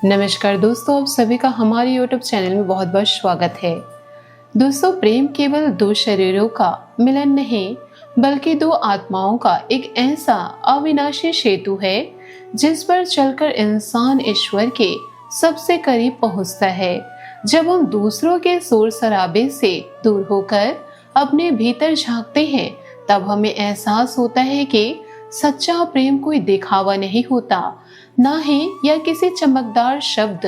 नमस्कार दोस्तों, आप सभी का हमारे YouTube चैनल में बहुत बहुत स्वागत है। दोस्तों, प्रेम केवल दो शरीरों का मिलन नहीं बल्कि दो आत्माओं का एक ऐसा अविनाशी सेतु है जिस पर चलकर इंसान ईश्वर के सबसे करीब पहुंचता है। जब हम दूसरों के शोर शराबे से दूर होकर अपने भीतर झांकते हैं तब हमें एहसास होता है कि सच्चा प्रेम कोई दिखावा नहीं होता, ना ही यह किसी चमकदार शब्द,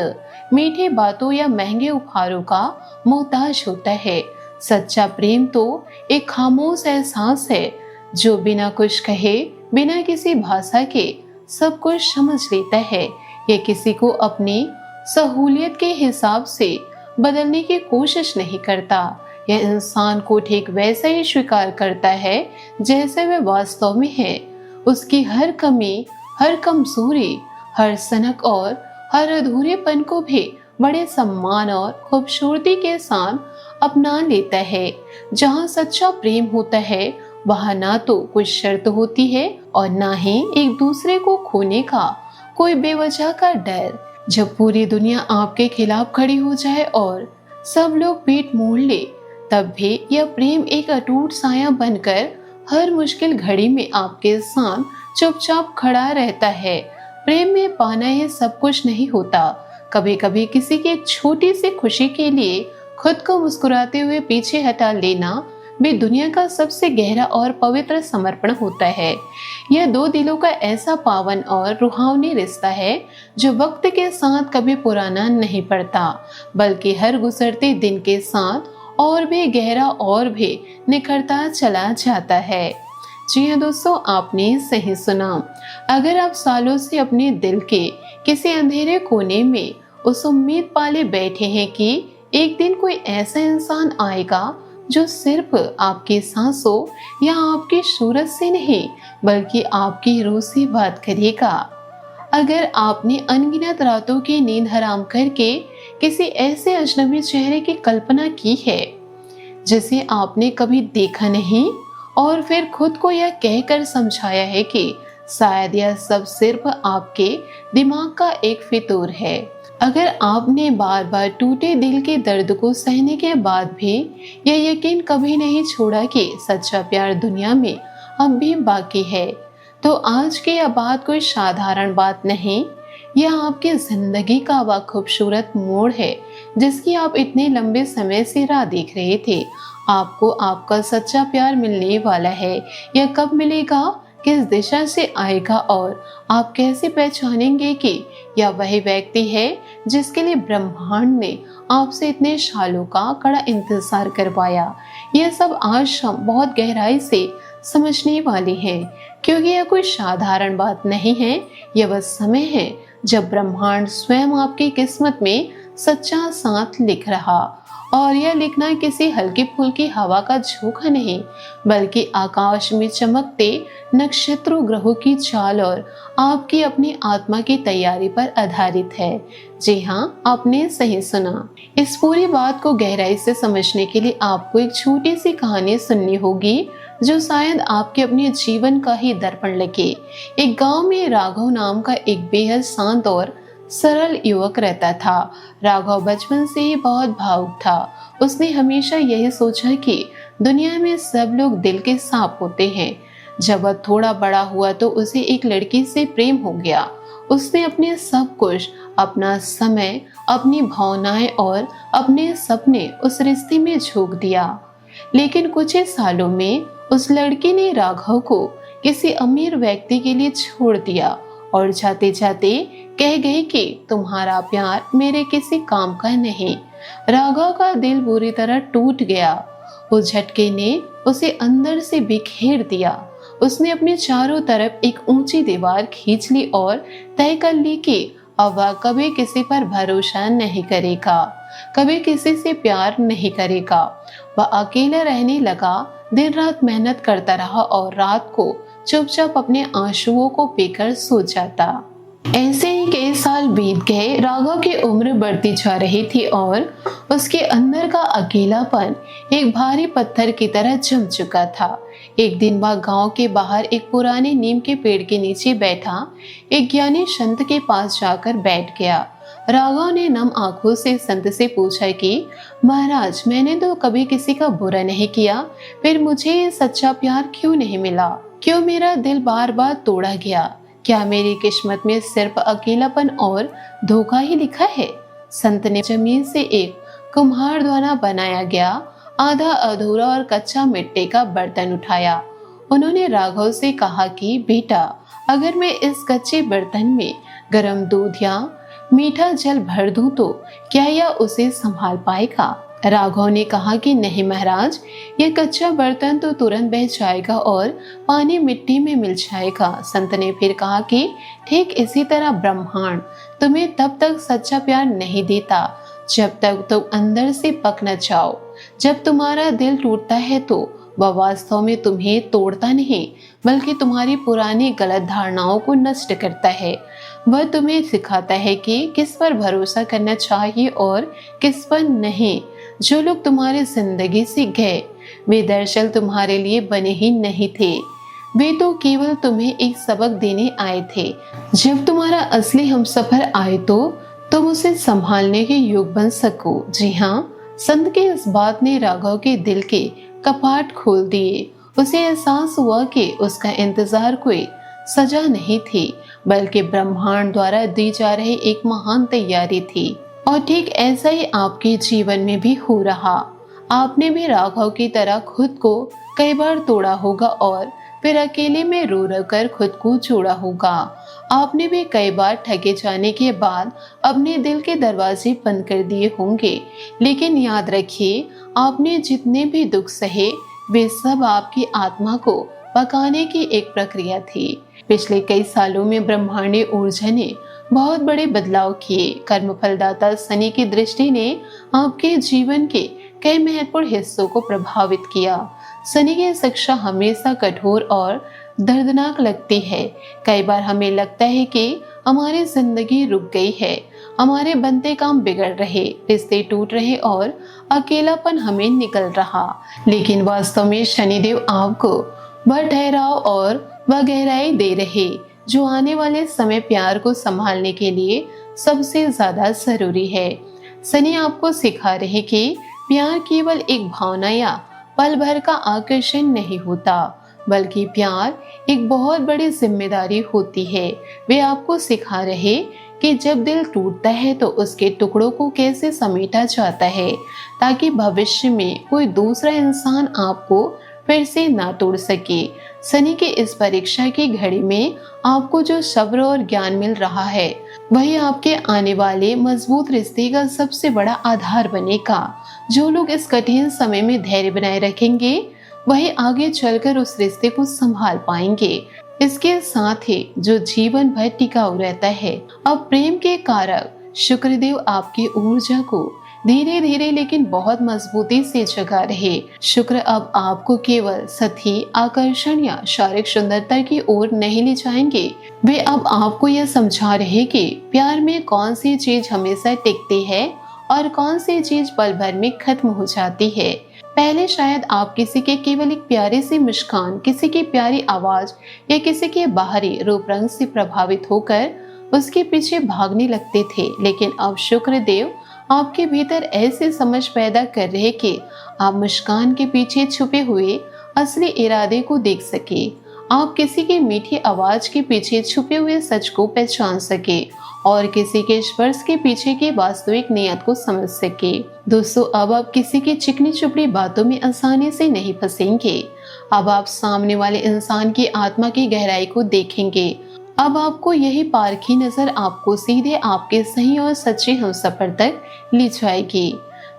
मीठी बातों या महंगे उपहारों का मोहताज होता है। सच्चा प्रेम तो एक खामोश एहसास है जो बिना कुछ कहे, बिना किसी भाषा के सब कुछ समझ लेता है। यह किसी को अपनी सहूलियत के हिसाब से बदलने की कोशिश नहीं करता। यह इंसान को ठीक वैसा ही स्वीकार करता है जैसे वह वास्तव में है। उसकी हर कमी, हर कमजोरी, हर सनक और हर अधूरेपन को भी बड़े सम्मान और खूबसूरती के साथ अपना लेता है। जहाँ सच्चा प्रेम होता है वहाँ ना तो कुछ शर्त होती है और ना ही एक दूसरे को खोने का कोई बेवजह का डर। जब पूरी दुनिया आपके खिलाफ खड़ी हो जाए और सब लोग पीठ मोड़ ले, तब भी यह प्रेम एक अटूट साया बनकर हर मुश्किल घड़ी में आपके साथ चुपचाप खड़ा रहता है। प्रेम में पाना ये सब कुछ नहीं होता। कभी कभी किसी की एक छोटी सी खुशी के लिए खुद को मुस्कुराते हुए पीछे हटा लेना भी दुनिया का सबसे गहरा और पवित्र समर्पण होता है। यह दो दिलों का ऐसा पावन और रुहावनी रिश्ता है जो वक्त के साथ कभी पुराना नहीं पड़ता, बल्कि हर गुजरते दिन के साथ और भी गहरा और भी निखरता चला जाता है। जी हाँ दोस्तों, आपने सही सुना। अगर आप सालों से अपने दिल के किसी अंधेरे कोने में उस उम्मीद पाले बैठे हैं कि एक दिन कोई ऐसा इंसान आएगा जो सिर्फ आपकी सांसों या आपकी सूरत से नहीं बल्कि आपकी रूह से बात करेगा, अगर आपने अनगिनत रातों की नींद हराम करके किसी ऐसे अजनबी चेहरे की कल्पना की है जिसे आपने कभी देखा नहीं और फिर खुद को यह कहकर समझाया है कि शायद यह सब सिर्फ आपके दिमाग का एक फितूर है, अगर आपने बार बार टूटे दिल के दर्द को सहने के बाद भी यह यकीन कभी नहीं छोड़ा कि सच्चा प्यार दुनिया में अब भी बाकी है, तो आज की यह बात कोई साधारण बात नहीं। यह आपकी जिंदगी का वह खूबसूरत मोड़ है जिसकी आप इतने लंबे समय से राह देख रहे थे। आपको आपका सच्चा प्यार मिलने वाला है। यह कब मिलेगा, किस दिशा से आएगा और आप कैसे पहचानेंगे कि यह वही व्यक्ति है जिसके लिए ब्रह्मांड ने आपसे इतने सालों का कड़ा इंतजार करवाया। यह सब आज हम बहुत गहराई से समझने वाले हैं, क्योंकि यह कोई साधारण बात नहीं है। यह वह समय है जब ब्रह्मांड स्वयं आपकी किस्मत में सच्चा साथ लिख रहा, और यह लिखना किसी हल्की फुल्की हवा का झोंका नहीं बल्कि आकाश में चमकते नक्षत्रों, ग्रहों की चाल और आपकी अपनी आत्मा की तैयारी पर आधारित है। जी हाँ, आपने सही सुना। इस पूरी बात को गहराई से समझने के लिए आपको एक छोटी सी कहानी सुननी होगी जो शायद आपके अपने जीवन का ही दर्पण लगे। एक गांव में राघव नाम का एक बेहद शांत और सरल युवक रहता था। राघव बचपन से ही बहुत भावुक था। उसने हमेशा यही सोचा कि दुनिया में सब लोग दिल के सांप होते हैं। जब वह थोड़ा बड़ा हुआ तो उसे एक लड़की से प्रेम हो गया। उसने अपने सब कुछ, अपना समय, अपनी भावनाएं और अपने सपने उस रिश्ते में झोंक दिया। लेकिन कुछ ही सालों में उस लड़की ने राघव को किसी अमीर व्यक्ति के लिए छोड़ दिया और जाते जाते कह गई कि तुम्हारा प्यार मेरे किसी काम का नहीं। राघव का दिल बुरी तरह टूट गया। उस झटके ने उसे अंदर से बिखेर दिया। उसने अपने चारों तरफ एक ऊंची दीवार खींच ली और तय कर ली कि अब वह कभी किसी पर भरोसा नहीं करेगा, कभी किसी से प्यार नहीं करेगा। वह अकेला रहने लगा, दिन रात मेहनत करता रहा और रात को चुपचाप अपने आंसुओं को पीकर सो जाता। ऐसे ही कई साल बीत गए। राघव की उम्र बढ़ती जा रही थी और उसके अंदर का अकेलापन एक भारी पत्थर की तरह जम चुका था। एक दिन वह गांव के बाहर एक पुराने नीम के पेड़ के नीचे बैठा एक ज्ञानी संत के पास जाकर बैठ गया। राघव ने नम आंखों से संत से पूछा कि महाराज, मैंने तो कभी किसी का बुरा नहीं किया, फिर मुझे ये सच्चा प्यार क्यों नहीं मिला? क्यों मेरा दिल बार बार तोड़ा गया? क्या मेरी किस्मत में सिर्फ अकेलापन और धोखा ही लिखा है? संत ने जमीन से एक कुम्हार द्वारा बनाया गया आधा अधूरा और कच्चा मिट्टी का बर्तन उठाया। उन्होंने राघव से कहा कि बेटा, अगर मैं इस कच्चे बर्तन में गर्म दूध या मीठा जल भर दूं तो क्या यह उसे संभाल पाएगा? राघव ने कहा कि नहीं महाराज, यह कच्चा बर्तन तो तुरंत बह जाएगा और पानी मिट्टी में मिल जाएगा। संत ने फिर कहा कि ठीक इसी तरह ब्रह्मांड तुम्हें तब तक सच्चा प्यार नहीं देता जब तक तुम अंदर से पक न जाओ। जब तुम्हारा दिल टूटता है तो वह वास्तव में तुम्हें तोड़ता नहीं, बल्कि तुम्हारी पुरानी गलत धारणाओं को नष्ट करता है। वह तुम्हें सिखाता है कि किस पर भरोसा करना चाहिए और किस पर नहीं। जो लोग तुम्हारी जिंदगी से गए, वे दरअसल तुम्हारे लिए बने ही नहीं थे। वे तो केवल तुम्हें एक सबक देने आए थे। जब तुम्हारा असली हमसफर आए तो तुम उसे संभालने के योग्य बन सको। जी हाँ, संत की इस बात ने राघव के दिल के कपाट खोल दिए। उसे एहसास हुआ कि उसका इंतजार कोई सजा नहीं थी, बल्कि ब्रह्मांड द्वारा दी जा रही एक महान तैयारी थी। और ठीक ऐसा ही आपके जीवन में भी हो रहा। आपने भी राघव की तरह खुद को कई बार तोड़ा होगा और फिर अकेले में रो रो कर खुद को जोड़ा होगा। आपने भी कई बार ठगे जाने के बाद अपने दिल के दरवाजे बंद कर दिए होंगे। लेकिन याद रखिए, आपने जितने भी दुख सहे, वे सब आपकी आत्मा को पकाने की एक प्रक्रिया थी। पिछले कई सालों में ब्रह्मांडीय ऊर्जा ने बहुत बड़े बदलाव किए। कर्म फलदाता शनि की दृष्टि ने आपके जीवन के कई महत्वपूर्ण हिस्सों को प्रभावित किया। शनि की शिक्षा हमेशा कठोर और दर्दनाक लगती है। कई बार हमें लगता है कि हमारी जिंदगी रुक गई है, हमारे बनते काम बिगड़ रहे, रिश्ते टूट रहे और अकेलापन हमें निकल रहा। लेकिन वास्तव में शनिदेव आपको वह ठहराव और वह गहराई दे रहे जो आने वाले समय प्यार को संभालने के लिए सबसे ज्यादा जरूरी है। शनि आपको सिखा रहे कि प्यार केवल एक भावना या पल भर का आकर्षण नहीं होता, बल्कि प्यार एक बहुत बड़ी जिम्मेदारी होती है। वे आपको सिखा रहे कि जब दिल टूटता है तो उसके टुकड़ों को कैसे समेटा जाता है, ताकि भविष्य में कोई दूसरा इंसान आपको फिर से ना तोड़ सके। शनि की इस परीक्षा की घड़ी में आपको जो सब्र और ज्ञान मिल रहा है, वही आपके आने वाले मजबूत रिश्ते का सबसे बड़ा आधार बनेगा। जो लोग इस कठिन समय में धैर्य बनाए रखेंगे, वही आगे चलकर उस रिश्ते को संभाल पाएंगे। इसके साथ ही जो जीवन भर टिकाऊ रहता है। अब प्रेम के कारक शुक्रदेव आपकी ऊर्जा को धीरे धीरे लेकिन बहुत मजबूती से जगा रहे। शुक्र अब आपको केवल सती, आकर्षण या शारीरिक सुंदरता की ओर नहीं ले जाएंगे। वे अब आपको यह समझा रहे कि प्यार में कौन सी चीज हमेशा टिकती है और कौन सी चीज पल भर में खत्म हो जाती है। पहले शायद आप किसी के केवल एक प्यारी सी मुस्कान, किसी की प्यारी आवाज या किसी के बाहरी रूप रंग से प्रभावित होकर उसके पीछे भागने लगते थे। लेकिन अब शुक्रदेव आपके भीतर ऐसी समझ पैदा कर रहे कि आप मुस्कान के पीछे छुपे हुए असली इरादे को देख सके। आप किसी की मीठी आवाज के पीछे छुपे हुए सच को पहचान सके और किसी के स्पर्श के पीछे की वास्तविक नियत को समझ सके। दोस्तों, अब आप किसी की चिकनी चुपड़ी बातों में आसानी से नहीं फंसेंगे। अब आप सामने वाले इंसान की आत्मा की गहराई को देखेंगे। अब आपको यही पारखी नजर आपको सीधे आपके सही और सच्चे हमसफर तक ले जाएगी।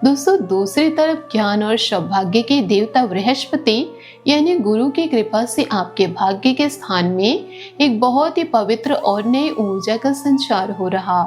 दोस्तों, दूसरी तरफ ज्ञान और सौभाग्य के देवता बृहस्पति यानी गुरु की कृपा से आपके भाग्य के स्थान में एक बहुत ही पवित्र और नई ऊर्जा का संचार हो रहा।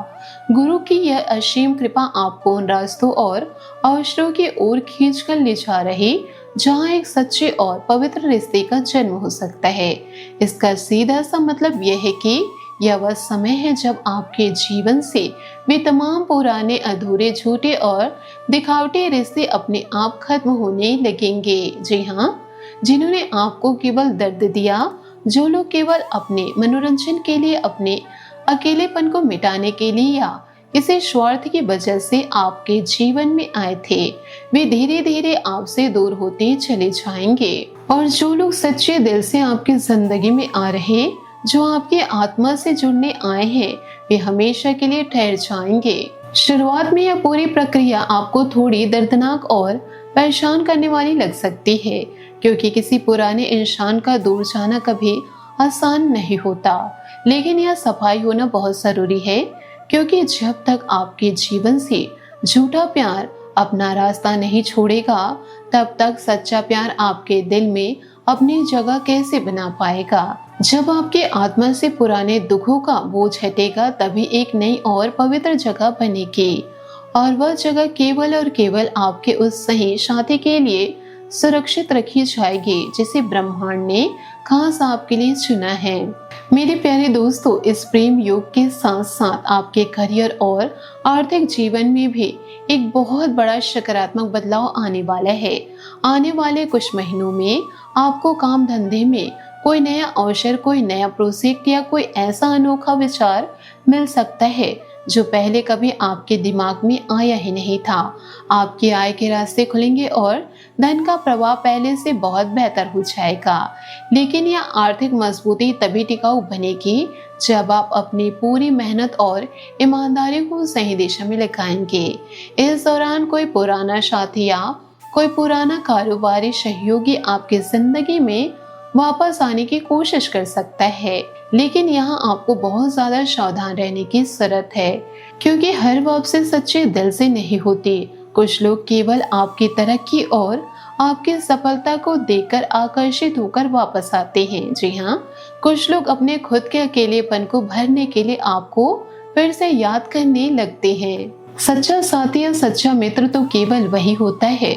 गुरु की यह असीम कृपा आपको उन रास्तों और अवसरों की ओर खींच कर ले जा रही जहाँ एक सच्चे और पवित्र रिश्ते का जन्म हो सकता है। इसका सीधा सा मतलब यह है कि यह वह समय है जब आपके जीवन से वे तमाम पुराने, अधूरे, झूठे और दिखावटी रिश्ते अपने आप खत्म होने लगेंगे। जी हाँ, जिन्होंने आपको केवल दर्द दिया, जो लोग केवल अपने मनोरंजन के लिए, अपने अकेलेपन को मिटाने के लिए या किसी स्वार्थ की वजह से आपके जीवन में आए थे, वे धीरे धीरे आपसे दूर होते चले जाएंगे। और जो लोग सच्चे दिल से आपकी जिंदगी में आ रहे, जो आपकी आत्मा से जुड़ने आए हैं, वे हमेशा के लिए ठहर जाएंगे। शुरुआत में यह पूरी प्रक्रिया आपको थोड़ी दर्दनाक और परेशान करने वाली लग सकती है, क्योंकि किसी पुराने इंसान का दूर जाना कभी आसान नहीं होता। लेकिन यह सफाई होना बहुत जरूरी है, क्योंकि जब तक आपके जीवन से झूठा प्यार अपना रास्ता नहीं छोड़ेगा, तब तक सच्चा प्यार आपके दिल में अपनी जगह कैसे बना पाएगा। जब आपके आत्मा से पुराने दुखों का बोझ हटेगा, तभी एक नई और पवित्र जगह बनेगी, और वह जगह केवल और केवल आपके उस सही साथी के लिए सुरक्षित रखी जाएगी, जिसे ब्रह्मांड ने खास आपके लिए चुना है। मेरे प्यारे दोस्तों, इस प्रेम योग के साथ साथ आपके करियर और आर्थिक जीवन में भी एक बहुत बड़ा सकारात्मक बदलाव आने वाला है। आने वाले कुछ महीनों में आपको काम धंधे में कोई नया अवसर, कोई नया प्रोजेक्ट या कोई ऐसा अनोखा विचार मिल सकता है जो पहले कभी आपके दिमाग में आया ही नहीं था। आपकी आय के रास्ते खुलेंगे और धन का प्रवाह पहले से बहुत बेहतर हो जाएगा। लेकिन यह आर्थिक मजबूती तभी टिकाऊ बनेगी जब आप अपनी पूरी मेहनत और ईमानदारी को सही दिशा में लगाएंगे। इस दौरान कोई पुराना साथी या कोई पुराना कारोबारी सहयोगी आपकी जिंदगी में वापस आने की कोशिश कर सकता है, लेकिन यहाँ आपको बहुत ज्यादा सावधान रहने की जरूरत है, क्योंकि हर वापसी सच्चे दिल से नहीं होती। कुछ लोग केवल आपकी तरक्की और आपकी सफलता को देखकर आकर्षित होकर वापस आते हैं। जी हाँ, कुछ लोग अपने खुद के अकेलेपन को भरने के लिए आपको फिर से याद करने लगते हैं। सच्चा साथी या सच्चा मित्र तो केवल वही होता है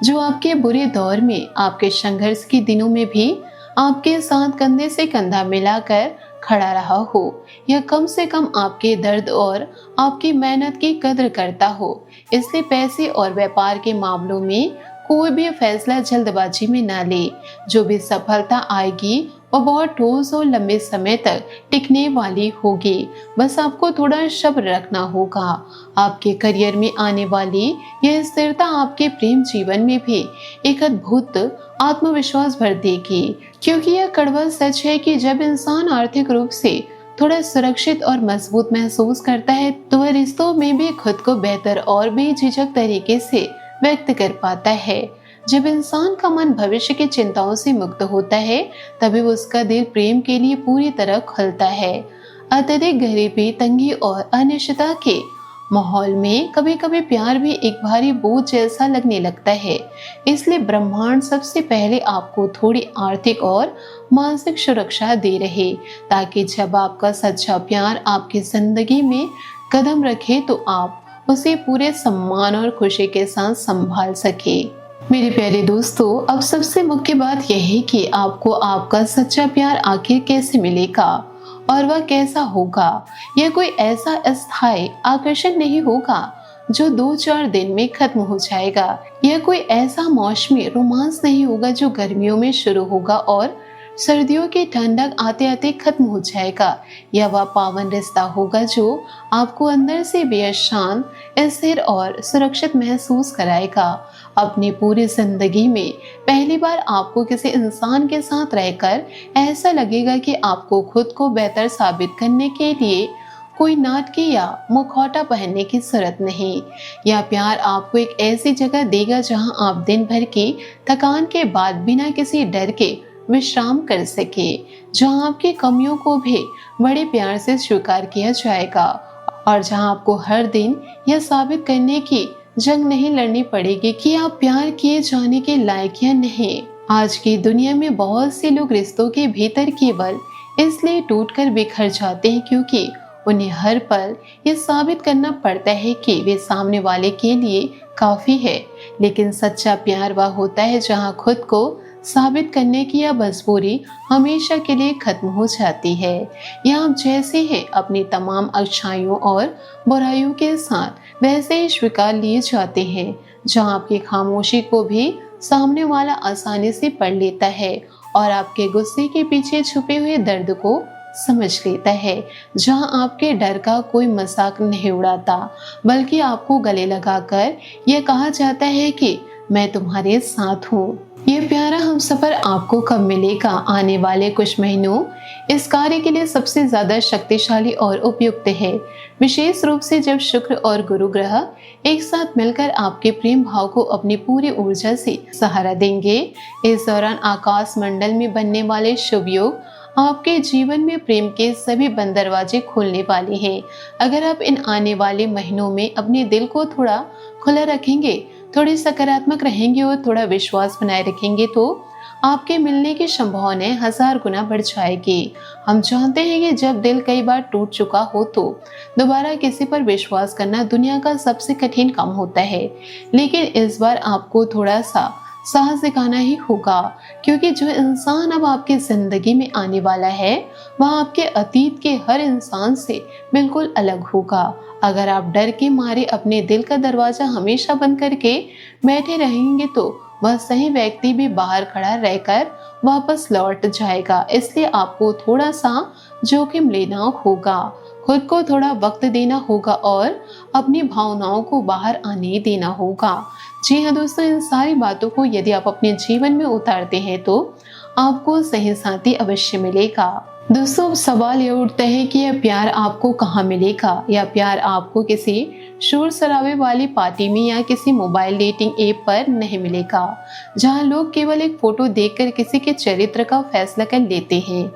जो आपके बुरे दौर में, आपके संघर्ष के दिनों में भी आपके साथ कंधे से कंधा मिलाकर खड़ा रहा हो, या कम से कम आपके दर्द और आपकी मेहनत की कदर करता हो। इसलिए पैसे और व्यापार के मामलों में कोई भी फैसला जल्दबाजी में ना ले। जो भी सफलता आएगी वो बहुत ठोस और लंबे समय तक टिकने वाली होगी। बस आपको थोड़ा सब्र रखना होगा। आपके करियर में आने वाली यह स्थिरता आपके प्रेम जीवन में भी एक अद्भुत आत्मविश्वास भर देगी, क्योंकि यह कड़वा सच है कि जब इंसान आर्थिक रूप से थोड़ा सुरक्षित और मजबूत महसूस करता है, तो वह रिश्तों में भी खुद को बेहतर और बेझिझक तरीके से व्यक्त कर पाता है। जब इंसान का मन भविष्य की चिंताओं से मुक्त होता है, तभी उसका दिल प्रेम के लिए पूरी तरह खुलता है। अत्यधिक गरीबी, तंगी और अनिश्चितता के माहौल में कभी कभी प्यार भी एक भारी बोझ जैसा लगने लगता है। इसलिए ब्रह्मांड सबसे पहले आपको थोड़ी आर्थिक और मानसिक सुरक्षा दे रहे, ताकि जब आपका सच्चा प्यार आपकी जिंदगी में कदम रखे तो आप उसे पूरे सम्मान और खुशी के साथ संभाल सके। मेरे प्यारे दोस्तों, अब सबसे मुख्य बात यह है कि आपको आपका सच्चा प्यार आखिर कैसे मिलेगा और वह कैसा होगा। यह कोई ऐसा अस्थायी आकर्षण नहीं होगा जो 2-4 दिन में खत्म हो जाएगा। यह कोई ऐसा मौसमी रोमांस नहीं होगा जो गर्मियों में शुरू होगा और सर्दियों की ठंडक आते आते खत्म हो जाएगा। यह वह पावन रिश्ता होगा जो आपको अंदर से बेहद शांत, स्थिर और सुरक्षित महसूस कराएगा। अपनी पूरी जिंदगी में पहली बार आपको किसी इंसान के साथ रहकर ऐसा लगेगा कि आपको खुद को बेहतर साबित करने के लिए कोई नाटकी या मुखौटा पहनने की जरूरत नहीं। यह प्यार आपको एक ऐसी जगह देगा जहां आप दिन भर की थकान के बाद बिना किसी डर के विश्राम कर सके, जहां आपकी कमियों को भी बड़े प्यार से स्वीकार किया जाएगा और जहां आपको हर दिन यह साबित करने की जंग नहीं लड़नी पड़ेगी कि आप प्यार किए जाने के लायक या नहीं। आज की दुनिया में बहुत से लोग रिश्तों के भीतर केवल इसलिए टूटकर बिखर जाते हैं क्योंकि उन्हें हर पल ये साबित करना पड़ता है कि वे सामने वाले के लिए काफी है। लेकिन सच्चा प्यार वह होता है जहां खुद को साबित करने की यह मजबूरी हमेशा के लिए खत्म हो जाती है। यह आप जैसे हैं अपनी तमाम अच्छाइयों और बुराइयों के साथ वैसे ही स्वीकार लिए जाते हैं, जहां आपकी खामोशी को भी सामने वाला आसानी से पढ़ लेता है और आपके गुस्से के पीछे छुपे हुए दर्द को समझ लेता है, जहां आपके डर का कोई मजाक नहीं उड़ाता, बल्कि आपको गले लगाकर यह कहा जाता है कि मैं तुम्हारे साथ हूँ। ये प्यारा हमसफर आपको कब मिलेगा? आने वाले कुछ महीनों इस कार्य के लिए सबसे ज्यादा शक्तिशाली और उपयुक्त है, विशेष रूप से जब शुक्र और गुरु ग्रह एक साथ मिलकर आपके प्रेम भाव को अपनी पूरी ऊर्जा से सहारा देंगे। इस दौरान आकाश मंडल में बनने वाले शुभ योग आपके जीवन में प्रेम के सभी बंद दरवाजे खोलने वाले हैं। अगर आप इन आने वाले महीनों में अपने दिल को थोड़ा खुला रखेंगे, थोड़े सकारात्मक रहेंगे और थोड़ा विश्वास बनाए रखेंगे, तो आपके मिलने की संभावनाएं 1000 गुना बढ़ जाएगी। हम जानते हैं कि जब दिल कई बार टूट चुका हो तो दोबारा किसी पर विश्वास करना दुनिया का सबसे कठिन काम होता है, लेकिन इस बार आपको थोड़ा सा साहस दिखाना ही होगा, क्योंकि जो इंसान अब आपकी जिंदगी में आने वाला है वह आपके अतीत के हर इंसान से बिल्कुल अलग होगा। अगर आप डर के मारे अपने दिल का दरवाजा हमेशा बंद करके बैठे रहेंगे तो वह सही व्यक्ति भी बाहर खड़ा रहकर वापस लौट जाएगा। इसलिए आपको थोड़ा सा जोखिम लेना होगा, खुद को थोड़ा वक्त देना होगा और अपनी भावनाओं को बाहर आने देना होगा। जी हाँ दोस्तों, इन सारी बातों को यदि आप अपने जीवन में उतारते हैं तो आपको सही साथी अवश्य मिलेगा। दोस्तों, अब सवाल ये उठता है कि यह प्यार आपको कहाँ मिलेगा? यह प्यार आपको किसी शोर शराबे वाली पार्टी में या किसी मोबाइल डेटिंग ऐप पर नहीं मिलेगा, जहां लोग केवल एक फोटो देखकर किसी के चरित्र का फैसला कर लेते हैं।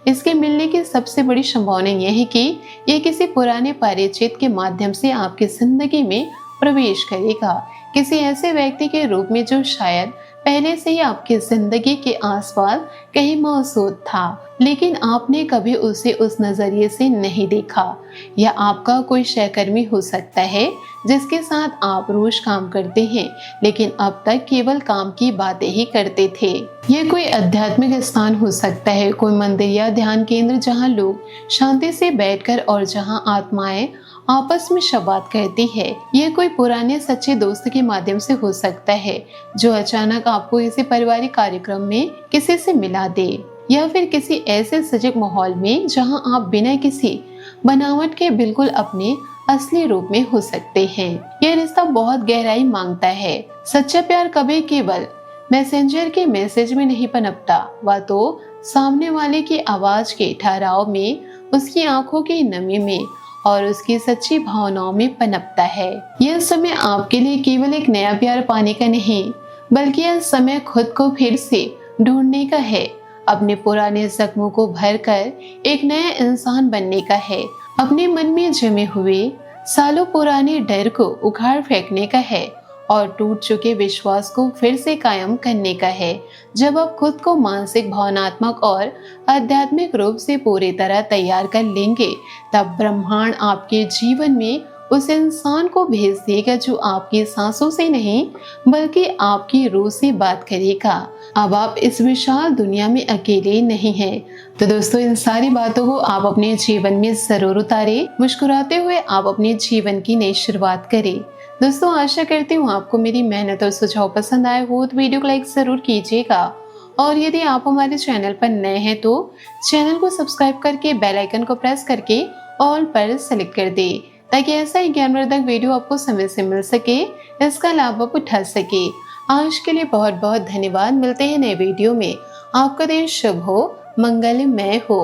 इसके मिलने की सबसे बड़ी संभावना यह है कि यह किसी पुराने परिचित के माध्यम से आपकी जिंदगी में प्रवेश करेगा, किसी ऐसे व्यक्ति के रूप में जो शायद पहले से ही आपकी जिंदगी के आसपास कहीं मौजूद था, लेकिन आपने कभी उसे उस नजरिए से नहीं देखा। या आपका कोई सहकर्मी हो सकता है जिसके साथ आप रोज काम करते हैं, लेकिन अब तक केवल काम की बातें ही करते थे। यह कोई आध्यात्मिक स्थान हो सकता है, कोई मंदिर या ध्यान केंद्र जहां लोग शांति से बैठकर और जहां आत्माएं आपस में संवाद करती है। यह कोई पुराने सच्चे दोस्त के माध्यम से हो सकता है जो अचानक आपको किसी पारिवारिक कार्यक्रम में किसी से मिला दे, या फिर किसी ऐसे सजग माहौल में जहां आप बिना किसी बनावट के बिल्कुल अपने असली रूप में हो सकते हैं। यह रिश्ता बहुत गहराई मांगता है। सच्चा प्यार कभी केवल मैसेंजर के मैसेज में नहीं पनपता, वह तो सामने वाले की आवाज के ठहराव में, उसकी आंखों की नमी में और उसकी सच्ची भावनाओं में पनपता है। यह समय आपके लिए केवल एक नया प्यार पाने का नहीं, बल्कि यह समय खुद को फिर से ढूंढने का है, अपने पुराने जख्मों को भरकर एक नया इंसान बनने का है, अपने मन में जमे हुए सालों पुराने डर को उखाड़ फेंकने का है और टूट चुके विश्वास को फिर से कायम करने का है। जब आप खुद को मानसिक, भावनात्मक और आध्यात्मिक रूप से पूरी तरह तैयार कर लेंगे, तब ब्रह्मांड आपके जीवन में उस इंसान को भेज देगा जो आपकी सांसों से नहीं बल्कि आपकी रूह से बात करेगा। अब आप इस विशाल दुनिया में अकेले नहीं हैं। तो दोस्तों, इन सारी बातों को आप अपने जीवन में जरूर उतारें। मुस्कुराते हुए आप अपने जीवन की नई शुरुआत करें। दोस्तों, आशा करती हूँ आपको मेरी मेहनत और सुझाव पसंद आए हो, तो वीडियो को लाइक जरूर कीजिएगा। और यदि आप हमारे चैनल पर नए हैं तो चैनल को सब्सक्राइब करके बेल आइकन को प्रेस करके ऑल पर सेलेक्ट कर दे, ताकि ऐसा ही ज्ञानवर्धक वीडियो आपको समय से मिल सके, इसका लाभ आप उठा सके। आज के लिए बहुत बहुत धन्यवाद। मिलते हैं नए वीडियो में। आपका दिन शुभ हो, मंगलमय हो।